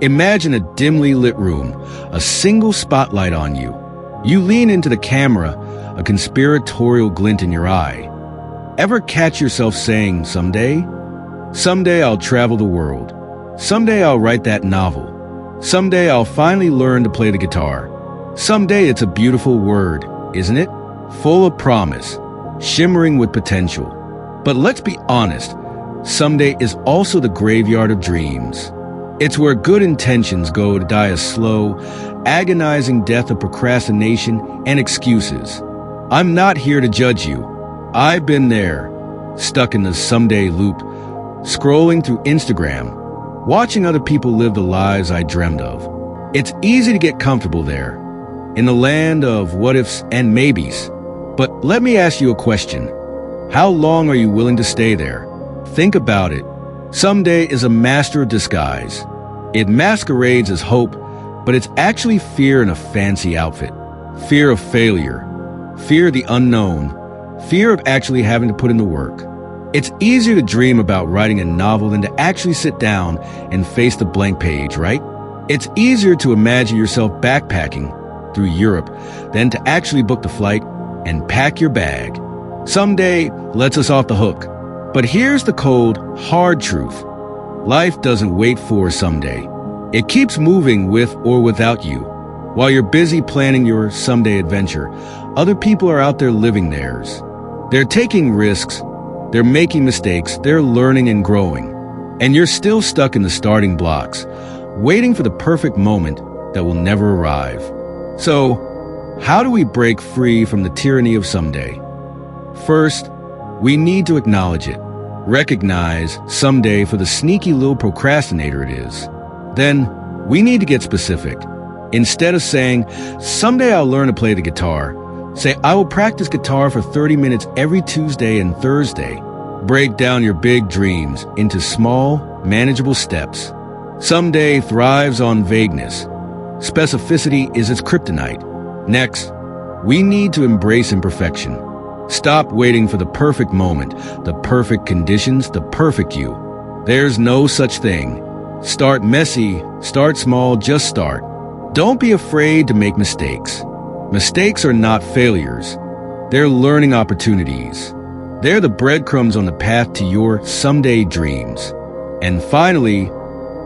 Imagine a dimly lit room, a single spotlight on you. You lean into the camera, a conspiratorial glint in your eye. Ever catch yourself saying, someday? Someday I'll travel the world. Someday I'll write that novel. Someday I'll finally learn to play the guitar. Someday. It's a beautiful word, isn't it? Full of promise, shimmering with potential. But let's be honest, someday is also the graveyard of dreams. It's where good intentions go to die a slow, agonizing death of procrastination and excuses. I'm not here to judge you. I've been there, stuck in the someday loop, scrolling through Instagram, watching other people live the lives I dreamed of. It's easy to get comfortable there, in the land of what ifs and maybes. But let me ask you a question. How long are you willing to stay there? Think about it. Someday is a master of disguise. It masquerades as hope, but it's actually fear in a fancy outfit. Fear of failure. Fear of the unknown. Fear of actually having to put in the work. It's easier to dream about writing a novel than to actually sit down and face the blank page, right? It's easier to imagine yourself backpacking through Europe than to actually book the flight and pack your bag. Someday lets us off the hook. But here's the cold, hard truth. Life doesn't wait for someday. It keeps moving with or without you. While you're busy planning your someday adventure, other people are out there living theirs. They're taking risks, they're making mistakes, they're learning and growing. And you're still stuck in the starting blocks, waiting for the perfect moment that will never arrive. So, how do we break free from the tyranny of someday? First, we need to acknowledge it. Recognize someday for the sneaky little procrastinator it is. Then, we need to get specific. Instead of saying, someday I'll learn to play the guitar, say, I will practice guitar for 30 minutes every Tuesday and Thursday. Break down your big dreams into small, manageable steps. Someday thrives on vagueness. Specificity is its kryptonite. Next, we need to embrace imperfection. Stop waiting for the perfect moment, the perfect conditions, the perfect you. There's no such thing. Start messy, start small, just start. Don't be afraid to make mistakes. Mistakes are not failures. They're learning opportunities. They're the breadcrumbs on the path to your someday dreams. And finally,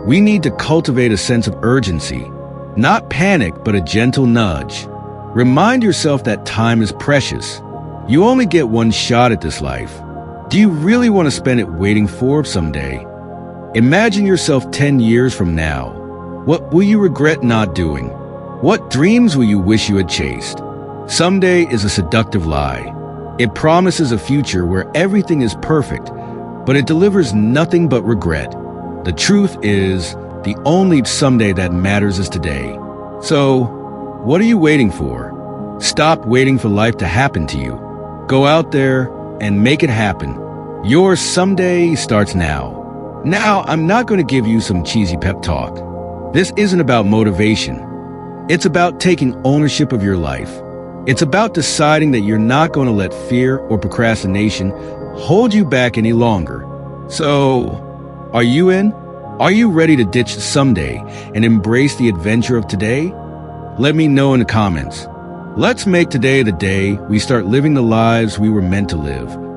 we need to cultivate a sense of urgency. Not panic, but a gentle nudge. Remind yourself that time is precious. You only get one shot at this life. Do you really want to spend it waiting for someday? Imagine yourself 10 years from now. What will you regret not doing? What dreams will you wish you had chased? Someday is a seductive lie. It promises a future where everything is perfect, but it delivers nothing but regret. The truth is, the only someday that matters is today. So, what are you waiting for? Stop waiting for life to happen to you. Go out there and make it happen. Your someday starts now. Now, I'm not going to give you some cheesy pep talk. This isn't about motivation. It's about taking ownership of your life. It's about deciding that you're not going to let fear or procrastination hold you back any longer. So, are you in? Are you ready to ditch someday and embrace the adventure of today? Let me know in the comments. Let's make today the day we start living the lives we were meant to live.